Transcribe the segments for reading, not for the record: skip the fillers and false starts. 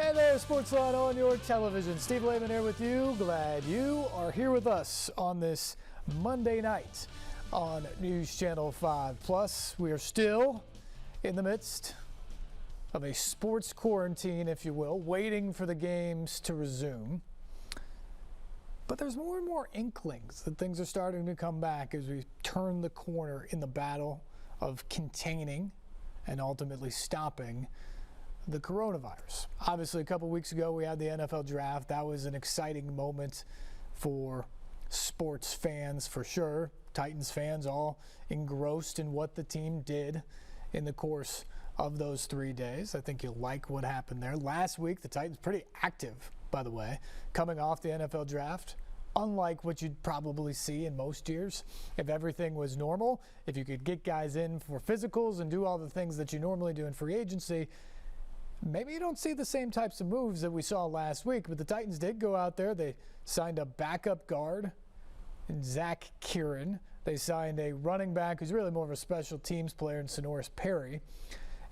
Hey there, SportsLine on your television. Steve Layman here with you. Glad you are here with us on this Monday night on News Channel 5 Plus. We are still in the midst of a sports quarantine, if you will, waiting for the games to resume. But there's more and more inklings that things are starting to come back as we turn the corner in the battle of containing and ultimately stopping the coronavirus. Obviously, a couple weeks ago, we had the NFL draft. That was an exciting moment for sports fans, for sure. Titans fans all engrossed in what the team did in the course of those 3 days. I think you'll like what happened there. Last week, the Titans pretty active, by the way, coming off the NFL draft. Unlike what you'd probably see in most years, if everything was normal, if you could get guys in for physicals and do all the things that you normally do in free agency, maybe you don't see the same types of moves that we saw last week. But the Titans did go out there. They signed a backup guard in Zach Kieran. They signed a running back who's really more of a special teams player in Sonoris Perry.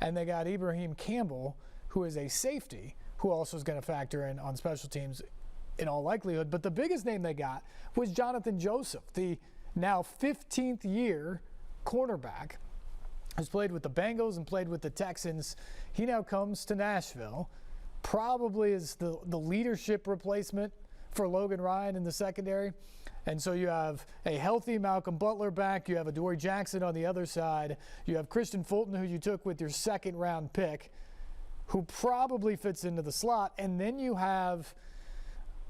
And they got Ibrahim Campbell, who is a safety, who also is going to factor in on special teams in all likelihood. But the biggest name they got was Jonathan Joseph, the now 15th year cornerback, who's played with the Bengals and played with the Texans. He now comes to Nashville, probably as the leadership replacement for Logan Ryan in the secondary. And so you have a healthy Malcolm Butler back. You have Adoree Jackson on the other side. You have Christian Fulton, who you took with your second-round pick, who probably fits into the slot. And then you have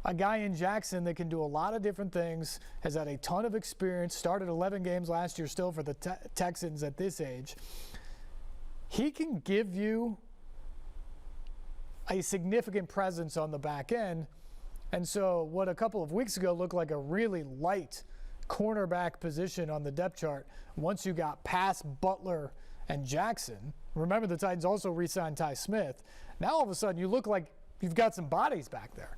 a guy in Jackson that can do a lot of different things, has had a ton of experience, started 11 games last year still for the Texans at this age. He can give you a significant presence on the back end. And so what a couple of weeks ago looked like a really light cornerback position on the depth chart, once you got past Butler and Jackson, remember the Titans also re-signed Ty Smith, now all of a sudden you look like you've got some bodies back there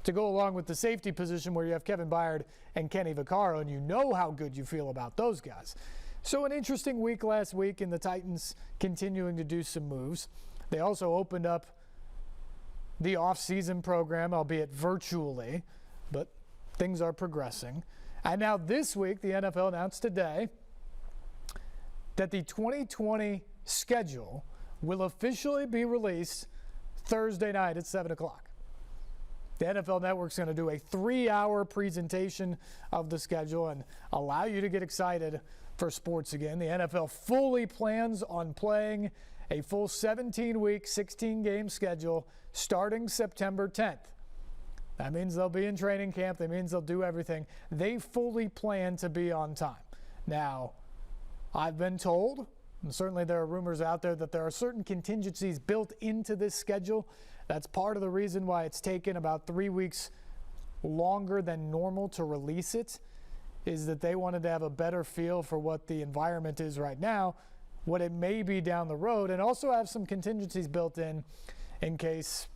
to go along with the safety position where you have Kevin Byard and Kenny Vaccaro, and you know how good you feel about those guys. So an interesting week last week, and the Titans continuing to do some moves. They also opened up the off-season program, albeit virtually, but things are progressing. And now this week, the NFL announced today that the 2020 schedule will officially be released Thursday night at 7 o'clock. The NFL Network's going to do a 3-hour presentation of the schedule and allow you to get excited for sports again. The NFL fully plans on playing a full 17-week, 16-game schedule starting September 10th. That means they'll be in training camp. That means they'll do everything. They fully plan to be on time. Now, I've been told, and certainly there are rumors out there, that there are certain contingencies built into this schedule. That's part of the reason why it's taken about 3 weeks longer than normal to release it, is that they wanted to have a better feel for what the environment is right now, what it may be down the road, and also have some contingencies built in case,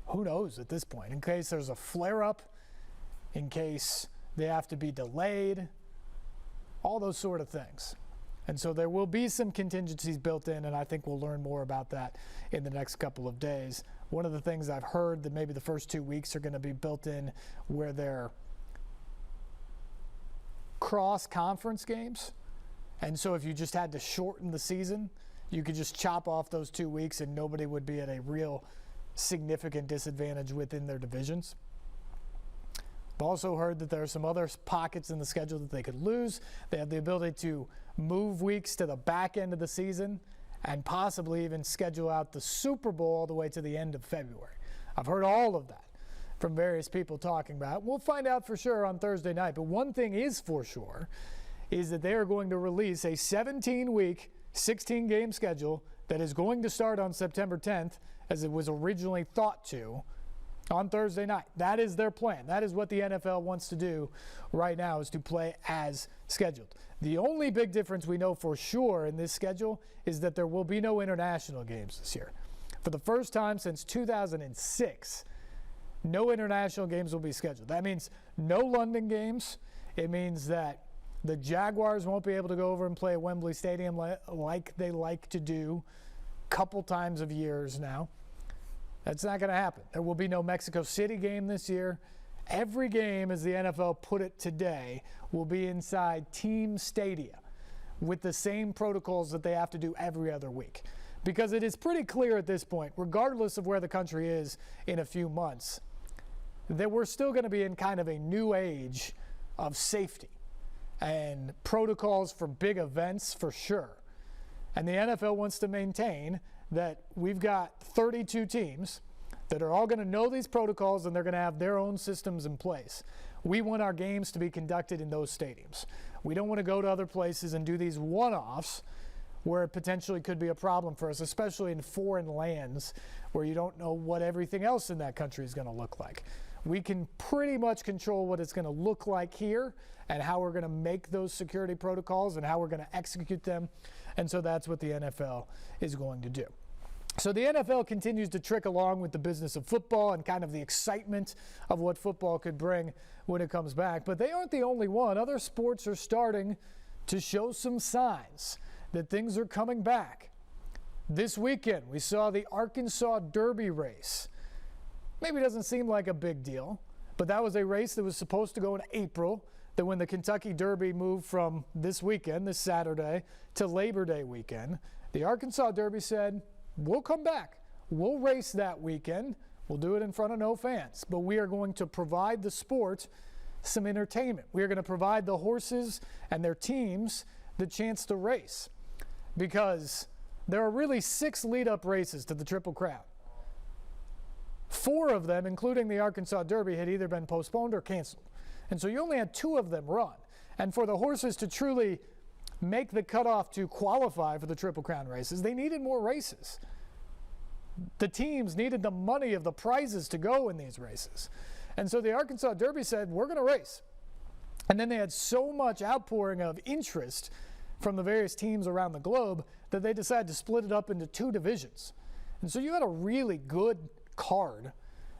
who knows at this point, in case there's a flare-up, in case they have to be delayed, all those sort of things. And so there will be some contingencies built in, and I think we'll learn more about that in the next couple of days. One of the things I've heard that maybe the first 2 weeks are going to be built in where they're cross-conference games. And so if you just had to shorten the season, you could just chop off those 2 weeks and nobody would be at a real significant disadvantage within their divisions. I've also heard that there are some other pockets in the schedule that they could lose. They have the ability to move weeks to the back end of the season and possibly even schedule out the Super Bowl all the way to the end of February. I've heard all of that from various people talking about it. We'll find out for sure on Thursday night. But one thing is for sure is that they are going to release a 17-week, 16-game schedule that is going to start on September 10th, as it was originally thought to, on Thursday night. That is their plan. That is what the NFL wants to do right now, is to play as scheduled. The only big difference we know for sure in this schedule is that there will be no international games this year. For the first time since 2006, no international games will be scheduled. That means no London games. It means that the Jaguars won't be able to go over and play at Wembley Stadium like they like to do a couple times of years now. That's not going to happen. There will be no Mexico City game this year. Every game, as the NFL put it today, will be inside team stadia with the same protocols that they have to do every other week. Because it is pretty clear at this point, regardless of where the country is in a few months, that we're still going to be in kind of a new age of safety and protocols for big events for sure. And the NFL wants to maintain that we've got 32 teams that are all going to know these protocols and they're going to have their own systems in place. We want our games to be conducted in those stadiums. We don't want to go to other places and do these one-offs where it potentially could be a problem for us, especially in foreign lands where you don't know what everything else in that country is going to look like. We can pretty much control what it's going to look like here and how we're going to make those security protocols and how we're going to execute them. And so that's what the NFL is going to do. So the NFL continues to trick along with the business of football and kind of the excitement of what football could bring when it comes back. But they aren't the only one. Other sports are starting to show some signs that things are coming back. This weekend, we saw the Arkansas Derby race. Maybe it doesn't seem like a big deal, but that was a race that was supposed to go in April. That when the Kentucky Derby moved from this weekend, this Saturday, to Labor Day weekend, the Arkansas Derby said, we'll come back. We'll race that weekend. We'll do it in front of no fans. But we are going to provide the sport some entertainment. We are going to provide the horses and their teams the chance to race. Because there are really 6 lead-up races to the Triple Crown. 4 of them, including the Arkansas Derby, had either been postponed or canceled. And so you only had 2 of them run. And for the horses to truly make the cutoff to qualify for the Triple Crown races, they needed more races. The teams needed the money of the prizes to go in these races. And so the Arkansas Derby said, we're going to race. And then they had so much outpouring of interest from the various teams around the globe that they decided to split it up into 2 divisions. And so you had a really good card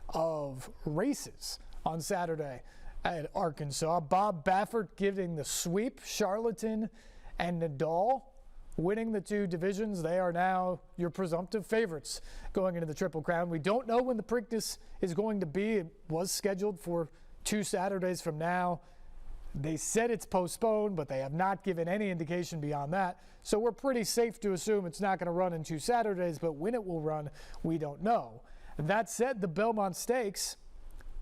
of races on Saturday at Arkansas. Bob Baffert giving the sweep, Charlatan and Nadal winning the 2 divisions. They are now your presumptive favorites going into the Triple Crown. We don't know when the Preakness is going to be. It was scheduled for 2 Saturdays from now. They said it's postponed, but they have not given any indication beyond that. So we're pretty safe to assume it's not going to run in 2 Saturdays, but when it will run, we don't know. That said, the Belmont Stakes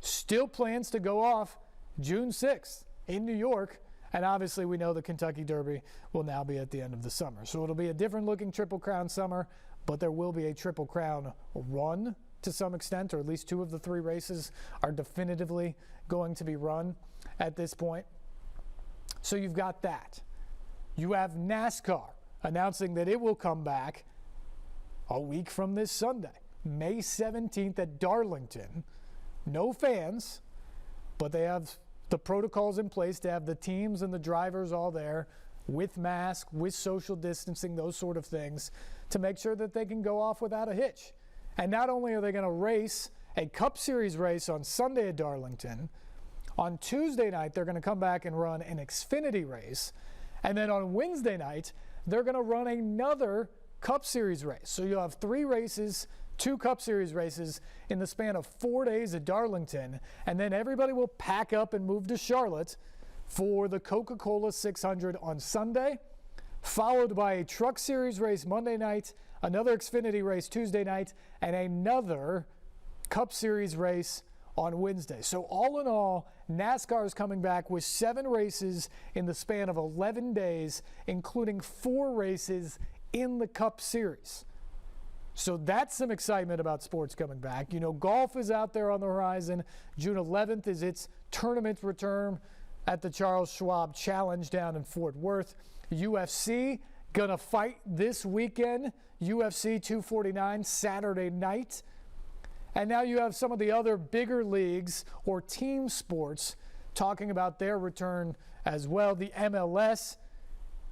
still plans to go off June 6th in New York. And obviously we know the Kentucky Derby will now be at the end of the summer. So it'll be a different looking Triple Crown summer, but there will be a Triple Crown run to some extent, or at least 2 of the 3 races are definitively going to be run at this point. So you've got that. You have NASCAR announcing that it will come back a week from this Sunday, May 17th at Darlington. No fans, but they have the protocols in place to have the teams and the drivers all there with masks, with social distancing, those sort of things, to make sure that they can go off without a hitch. And not only are they going to race a Cup Series race on Sunday at Darlington, on Tuesday night they're going to come back and run an Xfinity race. And then on Wednesday night, they're going to run another Cup Series race. So you'll have 3 races, 2 Cup Series races in the span of 4 days at Darlington, and then everybody will pack up and move to Charlotte for the Coca-Cola 600 on Sunday, followed by a Truck Series race Monday night, another Xfinity race Tuesday night, and another Cup Series race on Wednesday. So all in all, NASCAR is coming back with 7 races in the span of 11 days, including 4 races in the Cup Series. So that's some excitement about sports coming back. You know, golf is out there on the horizon. June 11th is its tournament return at the Charles Schwab Challenge down in Fort Worth. UFC gonna fight this weekend. UFC 249 Saturday night. And now you have some of the other bigger leagues or team sports talking about their return as well. The MLS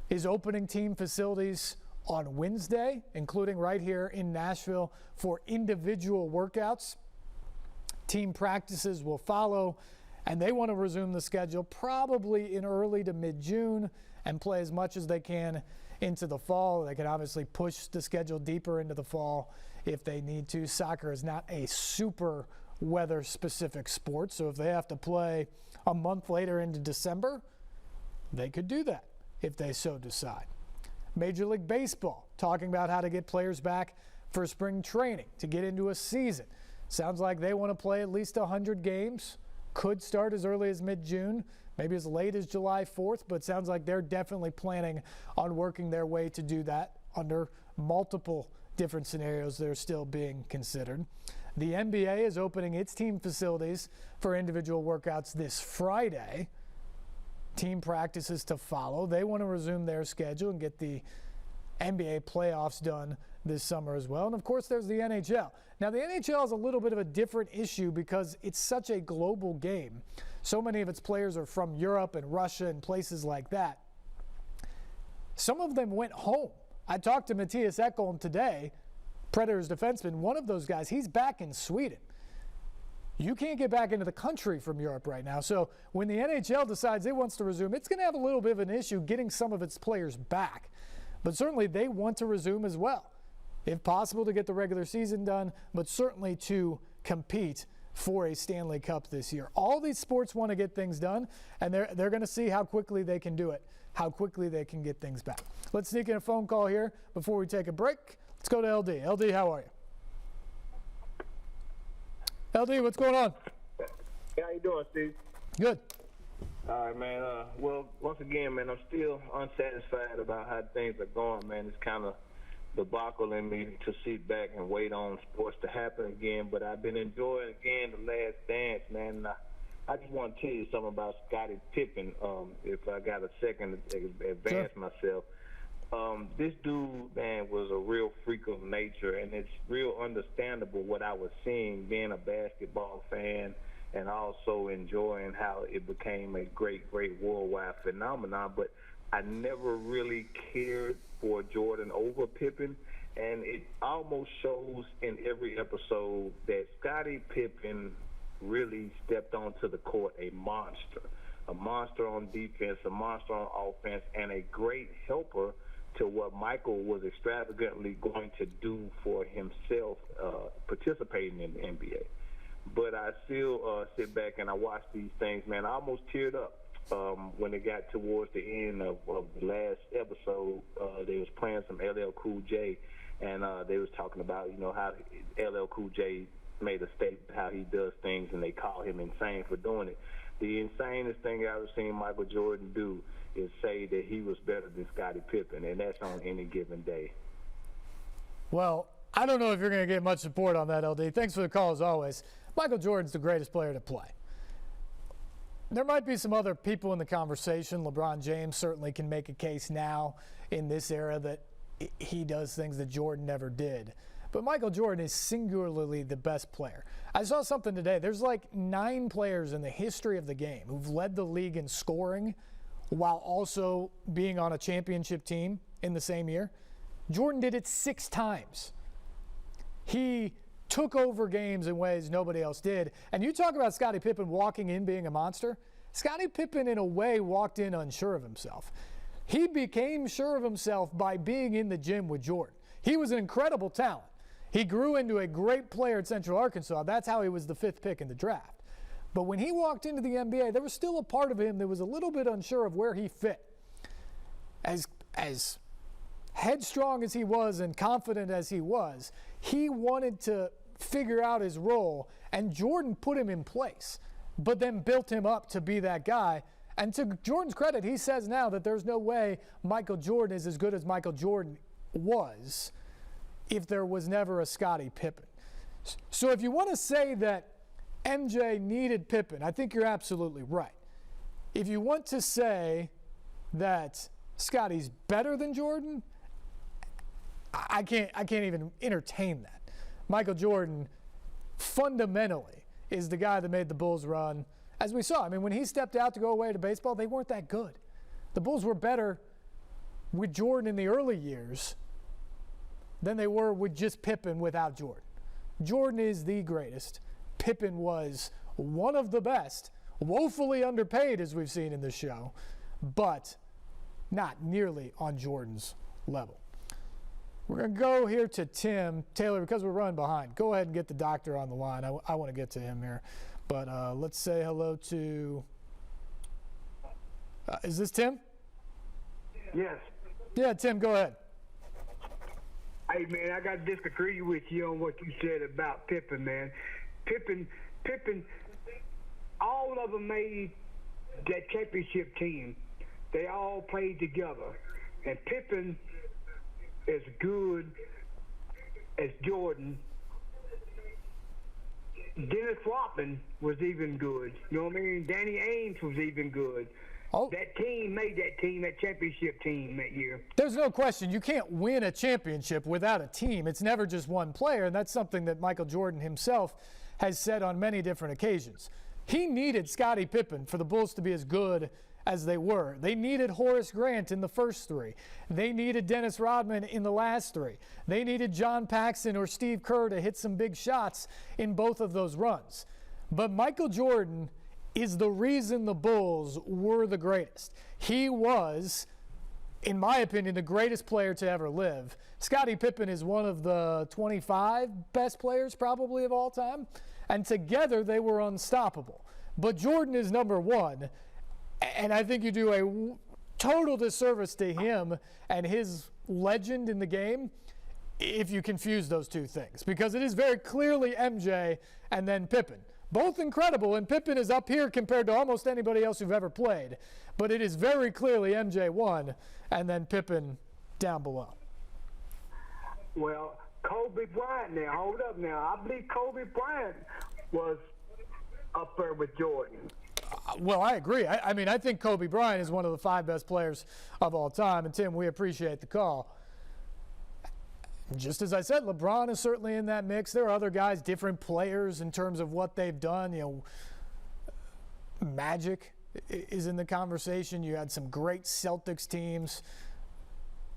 is opening team facilities on Wednesday, including right here in Nashville for individual workouts. Team practices will follow, and they want to resume the schedule probably in early to mid-June and play as much as they can into the fall. They can obviously push the schedule deeper into the fall if they need to. Soccer is not a super weather-specific sport, so if they have to play a month later into December, they could do that if they so decide. Major League Baseball talking about how to get players back for spring training to get into a season. Sounds like they want to play at least 100 games. Could start as early as mid-June, maybe as late as July 4th, but sounds like they're definitely planning on working their way to do that under multiple different scenarios that are still being considered. The NBA is opening its team facilities for individual workouts this Friday. Team practices to follow. They want to resume their schedule and get the NBA playoffs done this summer as well. And of course, there's the NHL. Now, the NHL is a little bit of a different issue because it's such a global game. So many of its players are from Europe and Russia and places like that. Some of them went home. I talked to Matthias Ekholm today, Predators defenseman. One of those guys, he's back in Sweden. You can't get back into the country from Europe right now. So when the NHL decides it wants to resume, it's going to have a little bit of an issue getting some of its players back. But certainly they want to resume as well, if possible to get the regular season done, but certainly to compete for a Stanley Cup this year. All these sports want to get things done, and they're going to see how quickly they can do it, how quickly they can get things back. Let's sneak in a phone call here before we take a break. Let's go to LD. LD, how are you? LD, what's going on? How you doing, Steve? Good. All right, man. Well, once again, man, I'm still unsatisfied about how things are going, man. It's kind of debacling me to sit back and wait on sports to happen again. But I've been enjoying, again, the Last Dance, man. I just want to tell you something about Scottie Pippen, if I got a second to advance myself. This dude, man, was a real freak of nature, and it's real understandable what I was seeing being a basketball fan and also enjoying how it became a great, great worldwide phenomenon. But I never really cared for Jordan over Pippen, and it almost shows in every episode that Scottie Pippen really stepped onto the court a monster on defense, a monster on offense, and a great helper to what Michael was extravagantly going to do for himself participating in the NBA. But I still sit back and I watch these things, man. I almost teared up when it got towards the end of the last episode. They was playing some LL Cool J, and they was talking about, you know, how LL Cool J made a statement how he does things, and they call him insane for doing it. The insanest thing I've ever seen Michael Jordan do is say that he was better than Scottie Pippen, and that's on any given day. Well, I don't know if you're going to get much support on that, LD. Thanks for the call, as always. Michael Jordan's the greatest player to play. There might be some other people in the conversation. LeBron James certainly can make a case now in this era that he does things that Jordan never did. But Michael Jordan is singularly the best player. I saw something today. There's like 9 players in the history of the game who've led the league in scoring while also being on a championship team in the same year. Jordan did it 6 times. He took over games in ways nobody else did. And you talk about Scottie Pippen walking in being a monster. Scottie Pippen, in a way, walked in unsure of himself. He became sure of himself by being in the gym with Jordan. He was an incredible talent. He grew into a great player at Central Arkansas. That's how he was the 5th pick in the draft. But when he walked into the NBA, there was still a part of him that was a little bit unsure of where he fit. As headstrong as he was and confident as he was, he wanted to figure out his role, and Jordan put him in place, but then built him up to be that guy. And to Jordan's credit, he says now that there's no way Michael Jordan is as good as Michael Jordan was if there was never a Scottie Pippen. So if you want to say that MJ needed Pippen, I think you're absolutely right. If you want to say that Scottie's better than Jordan, I can't even entertain that. Michael Jordan fundamentally is the guy that made the Bulls run. As we saw, I mean, when he stepped out to go away to baseball, they weren't that good. The Bulls were better with Jordan in the early years than they were with just Pippen without Jordan. Jordan is the greatest. Pippen was one of the best, woefully underpaid, as we've seen in this show, but not nearly on Jordan's level. We're going to go here to Tim. Taylor, because we're running behind, go ahead and get the doctor on the line. I want to get to him here. But let's say hello to is this Tim? Yes. Yeah, Tim, go ahead. Hey, man, I got to disagree with you on what you said about Pippen, man. Pippen, all of them made that championship team. They all played together. And Pippen as good as Jordan. Dennis Rodman was even good. You know what I mean? Danny Ainge was even good. Oh. That team made that team, that championship team that year. There's no question. You can't win a championship without a team. It's never just one player, and that's something that Michael Jordan himself has said on many different occasions. He needed Scottie Pippen for the Bulls to be as good as they were. They needed Horace Grant in the first three. They needed Dennis Rodman in the last three. They needed John Paxson or Steve Kerr to hit some big shots in both of those runs. But Michael Jordan is the reason the Bulls were the greatest. He was, in my opinion, the greatest player to ever live. Scottie Pippen is one of the 25 best players probably of all time, and together they were unstoppable. But Jordan is number one, and I think you do a total disservice to him and his legend in the game if you confuse those two things, because it is very clearly MJ and then Pippen. Both incredible, and Pippen is up here compared to almost anybody else who've ever played. But it is very clearly MJ won, and then Pippen down below. Well, Kobe Bryant now, hold up now. I believe Kobe Bryant was up there with Jordan. Well, I agree. I mean, I think Kobe Bryant is one of the 5 best players of all time. And, Tim, we appreciate the call. Just as I said, LeBron is certainly in that mix. There are other guys, different players in terms of what they've done. You know, Magic is in the conversation. You had some great Celtics teams.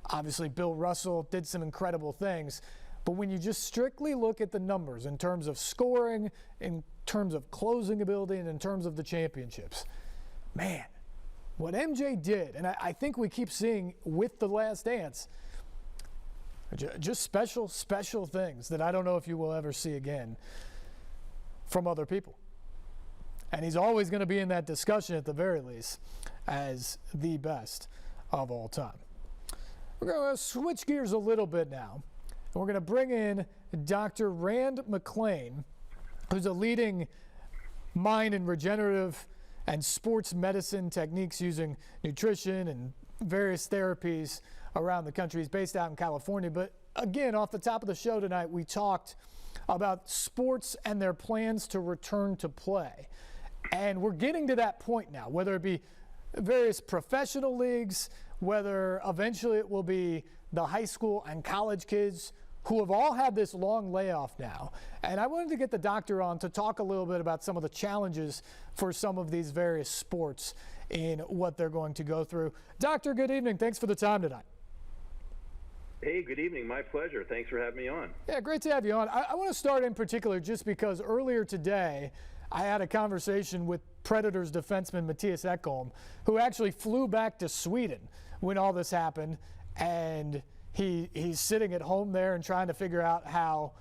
Obviously, Bill Russell did some incredible things. But when you just strictly look at the numbers in terms of scoring, in terms of closing ability, and in terms of the championships, man, what MJ did, and I think we keep seeing with The Last Dance, just special things that I don't know if you will ever see again from other people. And he's always going to be in that discussion at the very least as the best of all time. We're going to switch gears a little bit now. And we're going to bring in Dr. Rand McClain, who's a leading mind in regenerative and sports medicine techniques using nutrition and various therapies around the country. He's based out in California. But again, off the top of the show tonight, we talked about sports and their plans to return to play. And we're getting to that point now, whether it be various professional leagues, whether eventually it will be the high school and college kids who have all had this long layoff now. And I wanted to get the doctor on to talk a little bit about some of the challenges for some of these various sports in what they're going to go through. Doctor, good evening. Thanks for the time tonight. Hey, good evening. My pleasure. Thanks for having me on. Yeah, great to have you on. I want to start in particular just because earlier today I had a conversation with Predators defenseman Mattias Ekholm, who actually flew back to Sweden when all this happened, and he's sitting at home there and trying to figure out how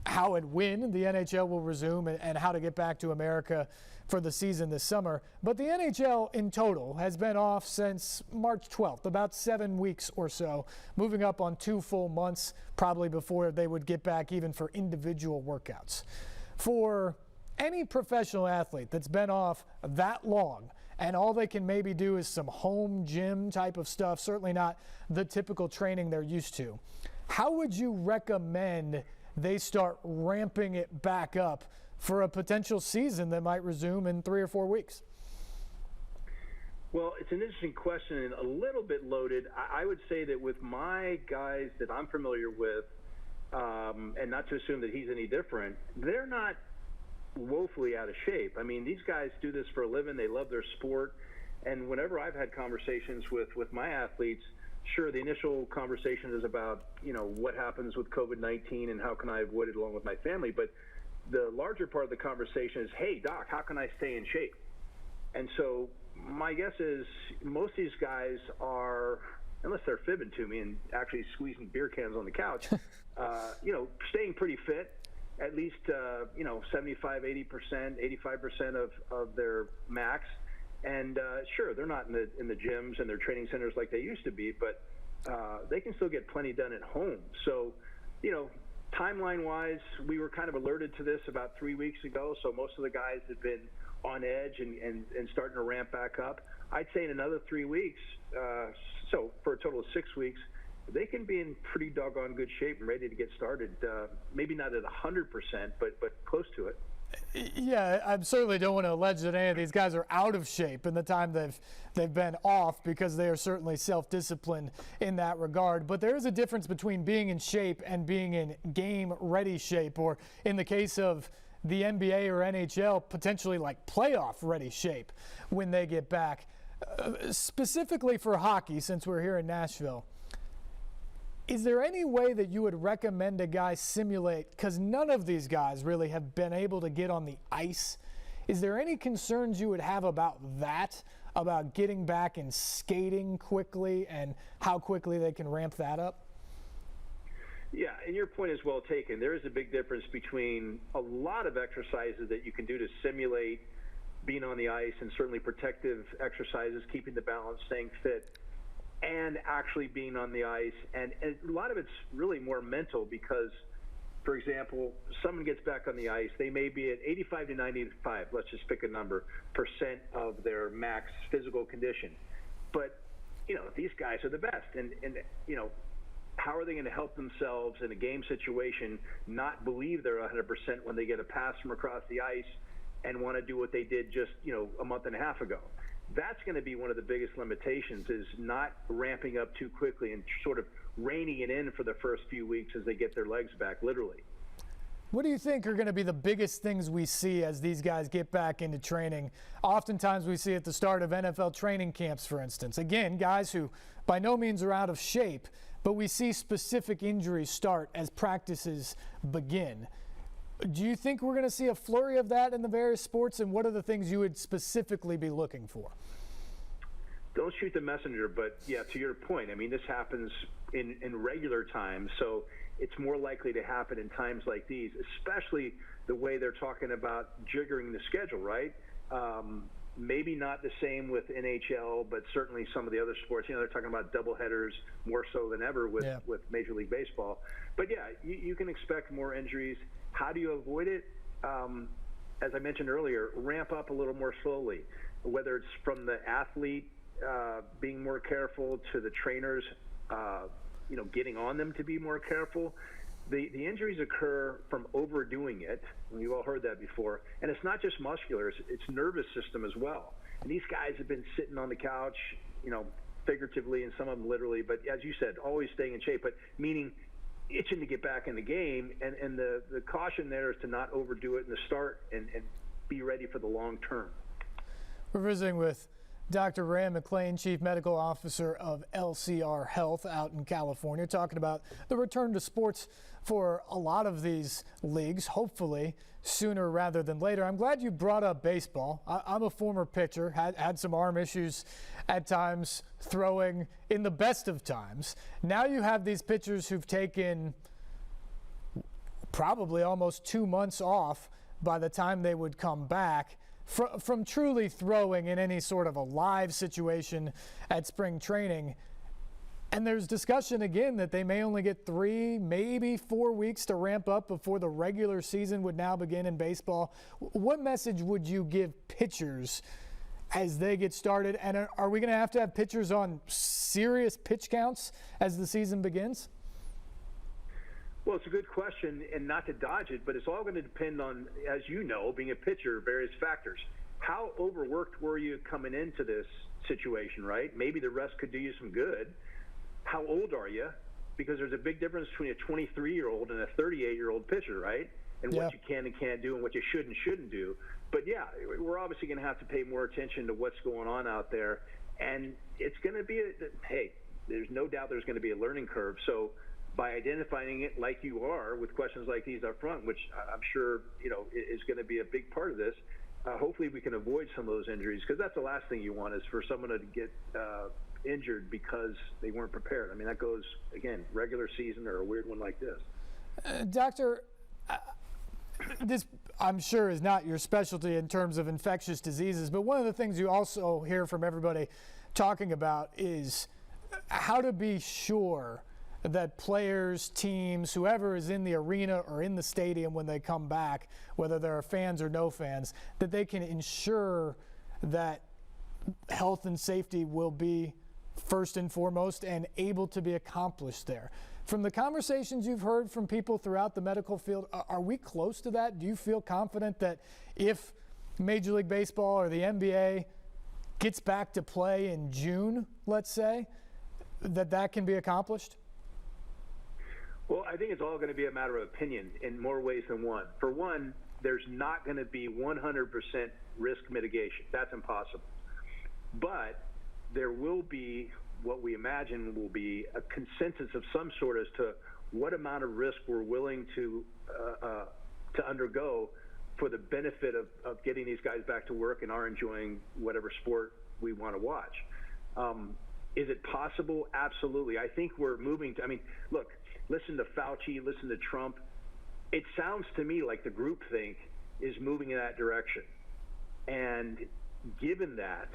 and when the NHL will resume and how to get back to America for the season this summer. But the NHL in total has been off since March 12th, about 7 weeks or so, moving up on 2 full months, probably before they would get back even for individual workouts. For any professional athlete that's been off that long and all they can maybe do is some home gym type of stuff, certainly not the typical training they're used to, how would you recommend they start ramping it back up for a potential season that might resume in 3 or 4 weeks? Well, it's an interesting question and a little bit loaded. I would say that with my guys that I'm familiar with, and not to assume that he's any different, they're not woefully out of shape. I mean, these guys do this for a living. They love their sport. And whenever I've had conversations with my athletes, sure, the initial conversation is about, what happens with COVID-19 and how can I avoid it along with my family. But the larger part of the conversation is, hey, doc, how can I stay in shape? And so my guess is most of these guys are unless they're fibbing to me and actually squeezing beer cans on the couch, staying pretty fit, at least 75, 80%, 85% of their max. And sure, they're not in the gyms and their training centers like they used to be, but they can still get plenty done at home. So, timeline-wise, we were kind of alerted to this about 3 weeks ago. So most of the guys have been on edge and starting to ramp back up. I'd say in another 3 weeks, so for a total of 6 weeks, they can be in pretty doggone good shape and ready to get started. Maybe not at 100%, but close to it. Yeah, I certainly don't want to allege that any of these guys are out of shape in the time they've been off, because they are certainly self-disciplined in that regard. But there is a difference between being in shape and being in game-ready shape, or in the case of the NBA or NHL, potentially like playoff-ready shape when they get back. Specifically for hockey, since we're here in Nashville, is there any way that you would recommend a guy simulate, because none of these guys really have been able to get on the ice? Is there any concerns you would have about that, about getting back and skating quickly and how quickly they can ramp that up? Yeah, and your point is well taken. There is a big difference between a lot of exercises that you can do to simulate being on the ice, and certainly protective exercises, keeping the balance, staying fit, and actually being on the ice. And a lot of it's really more mental, because, for example, someone gets back on the ice, they may be at 85 to 95, let's just pick a number, percent of their max physical condition. But, these guys are the best. And how are they going to help themselves in a game situation not believe they're 100% when they get a pass from across the ice and want to do what they did just, a month and a half ago? That's going to be one of the biggest limitations, is not ramping up too quickly and sort of reining it in for the first few weeks as they get their legs back, literally. What do you think are going to be the biggest things we see as these guys get back into training? Oftentimes we see at the start of NFL training camps, for instance. Again, guys who by no means are out of shape, but we see specific injuries start as practices begin. Do you think we're going to see a flurry of that in the various sports, and what are the things you would specifically be looking for? Don't shoot the messenger, but yeah, to your point, I mean, this happens in regular times, so it's more likely to happen in times like these, especially the way they're talking about jiggering the schedule, right? Maybe not the same with NHL, but certainly some of the other sports. They're talking about doubleheaders more so than ever with Major League Baseball. But yeah, you can expect more injuries. How do you avoid it? As I mentioned earlier, ramp up a little more slowly, whether it's from the athlete being more careful to the trainers, getting on them to be more careful. The injuries occur from overdoing it. We've all heard that before. And it's not just muscular, it's nervous system as well. And these guys have been sitting on the couch, figuratively, and some of them literally, but as you said, always staying in shape, but meaning itching to get back in the game. And the caution there is to not overdo it in the start and be ready for the long term. We're visiting with Dr. Rand McClain, Chief Medical Officer of LCR Health out in California, talking about the return to sports for a lot of these leagues, hopefully sooner rather than later. I'm glad you brought up baseball. I'm a former pitcher, had some arm issues at times, throwing in the best of times. Now you have these pitchers who've taken probably almost 2 months off by the time they would come back from truly throwing in any sort of a live situation at spring training. And there's discussion again that they may only get 3, maybe 4 weeks to ramp up before the regular season would now begin in baseball. What message would you give pitchers as they get started? And are we going to have pitchers on serious pitch counts as the season begins? Well, it's a good question, and not to dodge it, but it's all going to depend on, as you know, being a pitcher, various factors. How overworked were you coming into this situation, right? Maybe the rest could do you some good. How old are you? Because there's a big difference between a 23-year-old and a 38-year-old pitcher, right? And what you can and can't do and what you should and shouldn't do. But, yeah, we're obviously going to have to pay more attention to what's going on out there. And it's going to be, there's no doubt there's going to be a learning curve. So by identifying it like you are with questions like these up front, which I'm sure, is going to be a big part of this, hopefully we can avoid some of those injuries, because that's the last thing you want is for someone to get injured because they weren't prepared. I mean, that goes, again, regular season or a weird one like this. Doctor, this I'm sure is not your specialty in terms of infectious diseases, but one of the things you also hear from everybody talking about is how to be sure that players, teams, whoever is in the arena or in the stadium when they come back, whether there are fans or no fans, that they can ensure that health and safety will be first and foremost and able to be accomplished there. From the conversations you've heard from people throughout the medical field, are we close to that? Do you feel confident that if Major League Baseball or the NBA gets back to play in June, let's say, that can be accomplished? Well, I think it's all going to be a matter of opinion in more ways than one. For one, there's not going to be 100% risk mitigation. That's impossible. But there will be what we imagine will be a consensus of some sort as to what amount of risk we're willing to undergo for the benefit of getting these guys back to work and are enjoying whatever sport we want to watch. Is it possible? Absolutely. I think we're moving to, I mean, look, listen to Fauci, listen to Trump. It sounds to me like the groupthink is moving in that direction. And given that,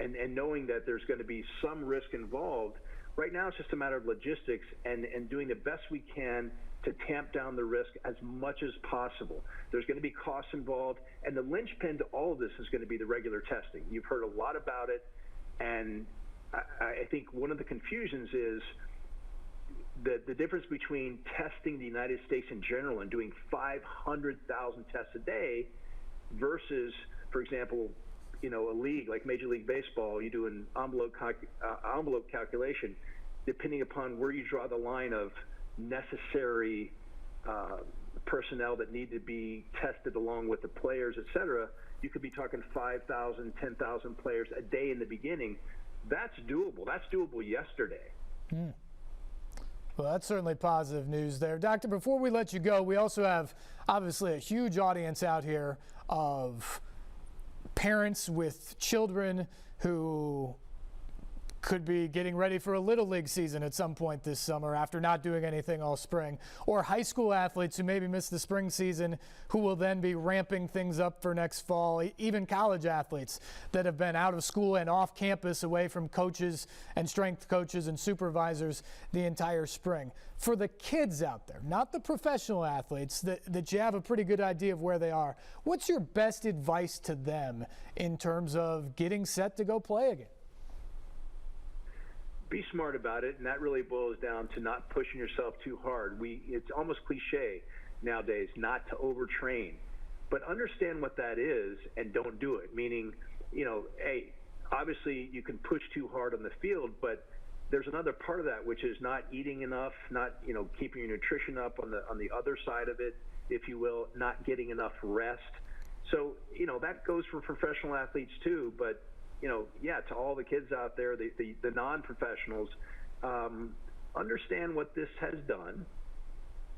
and knowing that there's going to be some risk involved, right now it's just a matter of logistics and doing the best we can to tamp down the risk as much as possible. There's going to be costs involved, and the linchpin to all of this is going to be the regular testing. You've heard a lot about it, and I think one of the confusions is the difference between testing the United States in general and doing 500,000 tests a day versus, for example, a league like Major League Baseball, you do an envelope calculation depending upon where you draw the line of necessary personnel that need to be tested along with the players, et cetera. You could be talking 5,000, 10,000 players a day in the beginning. That's doable. That's doable yesterday. Well, that's certainly positive news there. Doctor, before we let you go, we also have obviously a huge audience out here of parents with children who could be getting ready for a Little League season at some point this summer after not doing anything all spring, or high school athletes who maybe missed the spring season who will then be ramping things up for next fall, even college athletes that have been out of school and off campus away from coaches and strength coaches and supervisors the entire spring. For the kids out there, not the professional athletes, that you have a pretty good idea of where they are, what's your best advice to them in terms of getting set to go play again? Be smart about it, and that really boils down to not pushing yourself too hard. It's almost cliche nowadays not to overtrain, but understand what that is and don't do it. Meaning, hey, obviously you can push too hard on the field, but there's another part of that, which is not eating enough, not keeping your nutrition up on the other side of it, if you will, not getting enough rest. So that goes for professional athletes too, but to all the kids out there, the non-professionals, understand what this has done,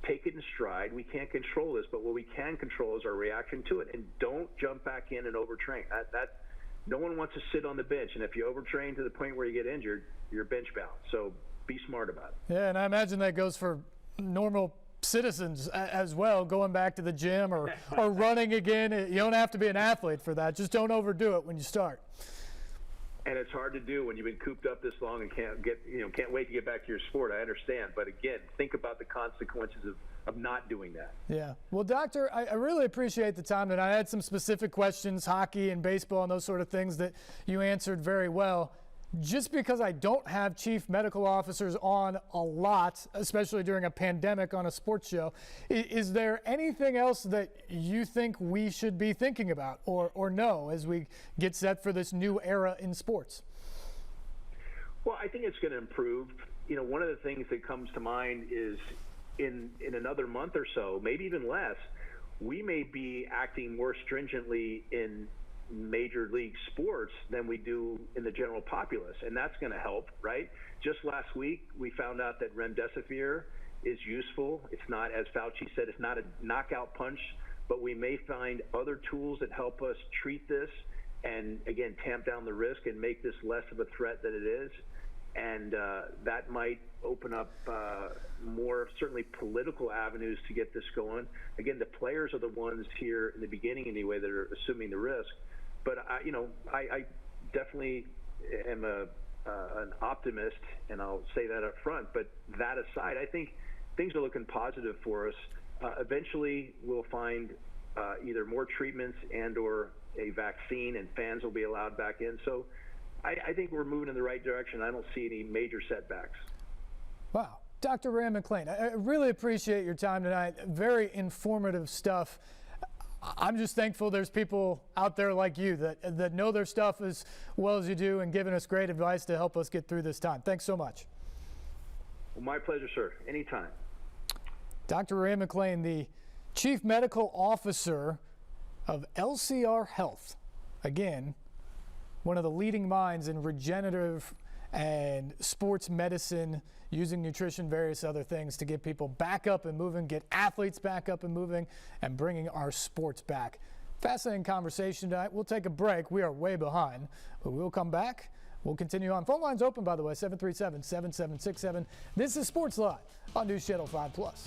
take it in stride. We can't control this, but what we can control is our reaction to it, and don't jump back in and overtrain. That no one wants to sit on the bench, and if you overtrain to the point where you get injured, you're bench bound. So be smart about it. Yeah, and I imagine that goes for normal citizens as well, going back to the gym or running again. You don't have to be an athlete for that. Just don't overdo it when you start. And it's hard to do when you've been cooped up this long and can't wait to get back to your sport. I understand, but again, think about the consequences of not doing that. Yeah. Well, Doctor, I really appreciate the time, and I had some specific questions, hockey and baseball and those sort of things that you answered very well. Just because I don't have chief medical officers on a lot, especially during a pandemic on a sports show, is there anything else that you think we should be thinking about or know as we get set for this new era in sports? Well, I think it's going to improve. One of the things that comes to mind is in another month or so, maybe even less, we may be acting more stringently in major league sports than we do in the general populace, and that's going to help, right? Just last week we found out that remdesivir is useful. It's not, as Fauci said, it's not a knockout punch, but we may find other tools that help us treat this and again tamp down the risk and make this less of a threat than it is. and that might open up more certainly political avenues to get this going. Again, the players are the ones here in the beginning anyway that are assuming the risk. But I definitely am an optimist, and I'll say that up front. But that aside, I think things are looking positive for us. Eventually, we'll find either more treatments and/or a vaccine, and fans will be allowed back in. So I think we're moving in the right direction. I don't see any major setbacks. Wow. Dr. Rand McClain, I really appreciate your time tonight. Very informative stuff. I'm just thankful there's people out there like you that know their stuff as well as you do and giving us great advice to help us get through this time. Thanks so much. Well, my pleasure, sir. Anytime. Dr. Rand McClain, the Chief Medical Officer of LCR Health. Again, one of the leading minds in regenerative and sports medicine, using nutrition, various other things to get people back up and moving, get athletes back up and moving, and bringing our sports back. Fascinating conversation tonight. We'll take a break. We are way behind, but we'll come back. We'll continue on. Phone lines open, by the way, 737-7767. This is SportsLine on News Channel 5+.